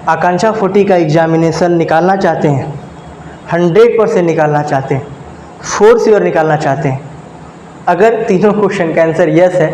आकांक्षा 40 का एग्जामिनेशन निकालना चाहते हैं, 100% निकालना चाहते हैं, फोर श्योर निकालना चाहते हैं, अगर तीनों क्वेश्चन का आंसर यस है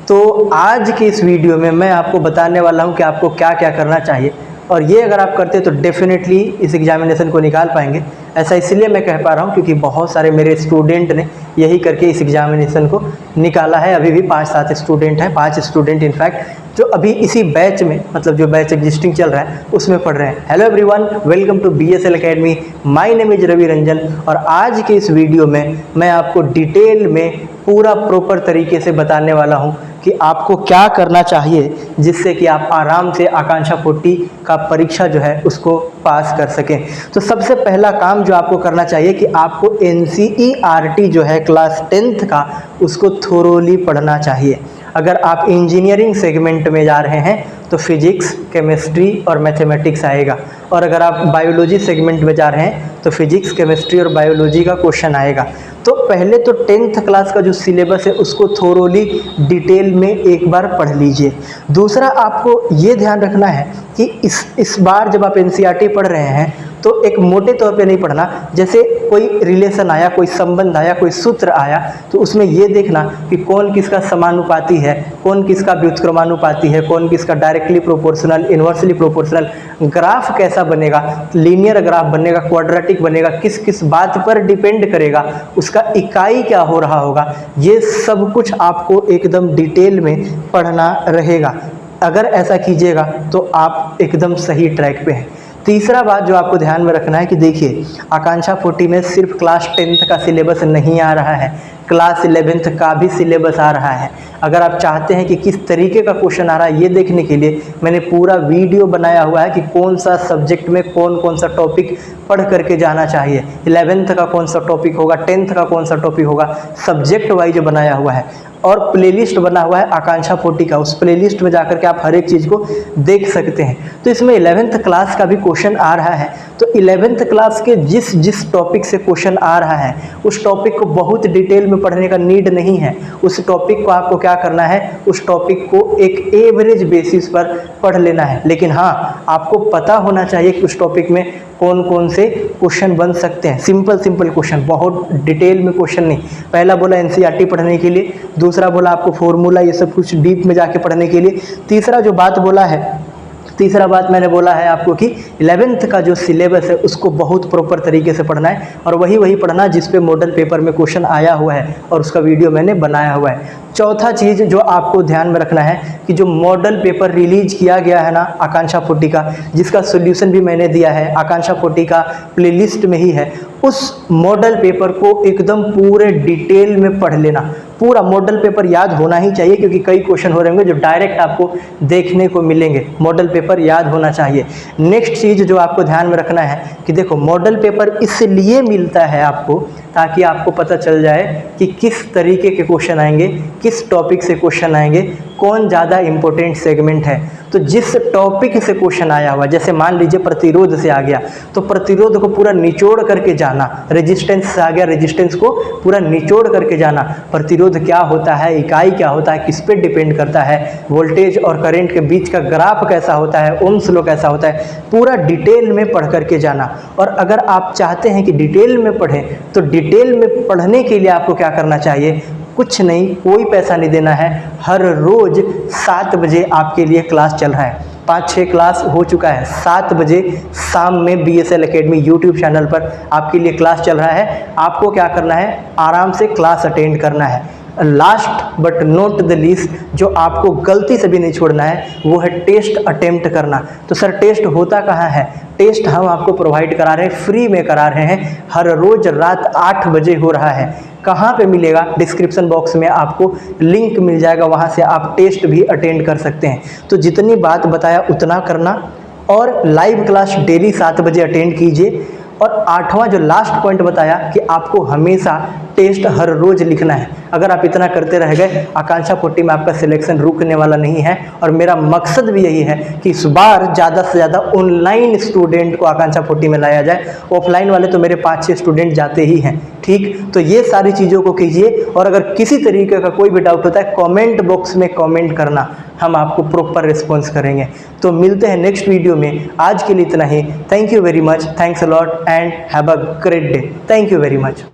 तो आज की इस वीडियो में मैं आपको बताने वाला हूं कि आपको क्या क्या करना चाहिए। और ये अगर आप करते तो डेफिनेटली इस एग्जामिनेशन को निकाल पाएंगे। ऐसा इसलिए मैं कह पा रहा हूँ क्योंकि बहुत सारे मेरे स्टूडेंट ने यही करके इस एग्जामिनेशन को निकाला है। अभी भी 5-7 स्टूडेंट हैं, 5 स्टूडेंट इनफैक्ट, जो अभी इसी बैच में, मतलब जो बैच एग्जिस्टिंग चल रहा है उसमें पढ़ रहे हैं। Hello everyone, welcome to BSL academy. My name is Ravi Ranjan और आज के इस वीडियो में मैं आपको डिटेल में पूरा प्रॉपर तरीके से बताने वाला हूँ कि आपको क्या करना चाहिए जिससे कि आप आराम से आकांक्षा 40 का परीक्षा जो है उसको पास कर सकें। तो सबसे पहला काम जो आपको करना चाहिए कि आपको NCERT जो है क्लास 10th का उसको थोरोली पढ़ना चाहिए। अगर आप इंजीनियरिंग सेगमेंट में जा रहे हैं तो फिजिक्स, केमिस्ट्री और मैथमेटिक्स आएगा, और अगर आप बायोलॉजी सेगमेंट में जा रहे हैं तो फिजिक्स, केमिस्ट्री और बायोलॉजी का क्वेश्चन आएगा। तो पहले तो 10th क्लास का जो सिलेबस है उसको थोरोली डिटेल में एक बार पढ़ लीजिए। दूसरा आपको ये ध्यान रखना है कि इस बार जब आप NCERT पढ़ रहे हैं तो एक मोटे तौर पे नहीं पढ़ना। जैसे कोई रिलेशन आया, कोई संबंध आया, कोई सूत्र आया, तो उसमें ये देखना कि कौन किसका समानुपाती है, कौन किसका व्युत्क्रमानुपाती है, कौन किसका directly proportional, inversely proportional, graph कैसा बनेगा, लीनियर ग्राफ बनेगा, क्वाड्रेटिक बनेगा, किस किस बात पर डिपेंड करेगा, उसका इकाई क्या हो रहा होगा, ये सब कुछ आपको एकदम डिटेल में पढ़ना रहेगा। अगर ऐसा कीजिएगा तो आप एकदम सही ट्रैक पे हैं। तीसरा बात जो आपको ध्यान में रखना है कि देखिए, आकांक्षा 40 में सिर्फ क्लास 10th का सिलेबस नहीं आ रहा है, क्लास 11th का भी सिलेबस आ रहा है। अगर आप चाहते हैं कि किस तरीके का क्वेश्चन आ रहा है ये देखने के लिए मैंने पूरा वीडियो बनाया हुआ है कि कौन सा सब्जेक्ट में कौन कौन सा टॉपिक पढ़ करके जाना चाहिए, 11th का कौन सा टॉपिक होगा, 10th का कौन सा टॉपिक होगा, सब्जेक्ट वाइज बनाया हुआ है। और प्लेलिस्ट बना हुआ है आकांक्षा 40 का, उस प्लेलिस्ट में जाकर के आप हर एक चीज़ को देख सकते हैं। तो इसमें 11th क्लास का भी क्वेश्चन आ रहा है, तो 11th क्लास के जिस टॉपिक से क्वेश्चन आ रहा है उस टॉपिक को बहुत डिटेल में पढ़ने का नीड नहीं है। उस टॉपिक को आपको क्या करना है, उस टॉपिक को एक एवरेज बेसिस पर पढ़ लेना है। लेकिन हाँ, आपको पता होना चाहिए कि उस टॉपिक में कौन कौन से क्वेश्चन बन सकते हैं। सिंपल क्वेश्चन, बहुत डिटेल में क्वेश्चन नहीं। पहला बोला NCERT पढ़ने के लिए, दूसरा बोला आपको फॉर्मूला ये सब कुछ डीप में जाके पढ़ने के लिए, तीसरा बात मैंने बोला है आपको कि 11th का जो सिलेबस है उसको बहुत प्रॉपर तरीके से पढ़ना है, और वही पढ़ना जिस पे मॉडल पेपर में क्वेश्चन आया हुआ है और उसका वीडियो मैंने बनाया हुआ है। चौथा चीज़ जो आपको ध्यान में रखना है कि जो मॉडल पेपर रिलीज किया गया है ना आकांक्षा 40 का, जिसका सोल्यूशन भी मैंने दिया है, आकांक्षा 40 का प्लेलिस्ट में ही है, उस मॉडल पेपर को एकदम पूरे डिटेल में पढ़ लेना। पूरा मॉडल पेपर याद होना ही चाहिए क्योंकि कई क्वेश्चन हो रहे होंगे जो डायरेक्ट आपको देखने को मिलेंगे। मॉडल पेपर याद होना चाहिए। नेक्स्ट चीज़ जो आपको ध्यान में रखना है कि देखो, मॉडल पेपर इसलिए मिलता है आपको ताकि आपको पता चल जाए कि किस तरीके के क्वेश्चन आएंगे, किस टॉपिक से क्वेश्चन आएंगे, कौन ज़्यादा इम्पोर्टेंट सेगमेंट है। तो जिस टॉपिक से क्वेश्चन आया हुआ, जैसे मान लीजिए प्रतिरोध से आ गया तो प्रतिरोध को पूरा निचोड़ करके जाना, रेजिस्टेंस से आ गया, रेजिस्टेंस को पूरा निचोड़ करके जाना, प्रतिरोध क्या होता है, इकाई क्या होता है, किस पे डिपेंड करता है, वोल्टेज और करंट के बीच का ग्राफ कैसा होता है, ओम्स लॉ कैसा होता है, पूरा डिटेल में पढ़ करके जाना। और अगर आप चाहते हैं कि डिटेल में पढ़ें तो डिटेल में पढ़ने के लिए आपको क्या करना चाहिए, कुछ नहीं, कोई पैसा नहीं देना है। हर रोज़ 7 बजे आपके लिए क्लास चल रहा है, 5-6 क्लास हो चुका है। 7 बजे शाम में BSL अकेडमी यूट्यूब चैनल पर आपके लिए क्लास चल रहा है। आपको क्या करना है, आराम से क्लास अटेंड करना है। Last but not the least जो आपको गलती से भी नहीं छोड़ना है वो है टेस्ट अटेम्प्ट करना। तो सर टेस्ट होता कहाँ है? टेस्ट हम आपको प्रोवाइड करा रहे हैं, फ्री में करा रहे हैं। हर रोज़ रात 8 बजे हो रहा है। कहाँ पे मिलेगा? डिस्क्रिप्शन बॉक्स में आपको लिंक मिल जाएगा, वहाँ से आप टेस्ट भी अटेंड कर सकते हैं। तो जितनी बात बताया उतना करना, और लाइव क्लास डेली 7 बजे अटेंड कीजिए। और 8वां जो लास्ट पॉइंट बताया कि आपको हमेशा टेस्ट हर रोज़ लिखना है। अगर आप इतना करते रह गए, आकांक्षा 40 में आपका सिलेक्शन रुकने वाला नहीं है। और मेरा मकसद भी यही है कि इस बार ज़्यादा से ज़्यादा ऑनलाइन स्टूडेंट को आकांक्षा 40 में लाया जाए। ऑफलाइन वाले तो मेरे 5-6 स्टूडेंट जाते ही हैं। ठीक, तो ये सारी चीज़ों को कीजिए। और अगर किसी तरीके का कोई भी डाउट होता है, कमेंट बॉक्स में कमेंट करना, हम आपको प्रॉपर रिस्पॉन्स करेंगे। तो मिलते हैं नेक्स्ट वीडियो में। आज के लिए इतना ही। Thank you very much, thanks a lot and have a great day. Thank you very much.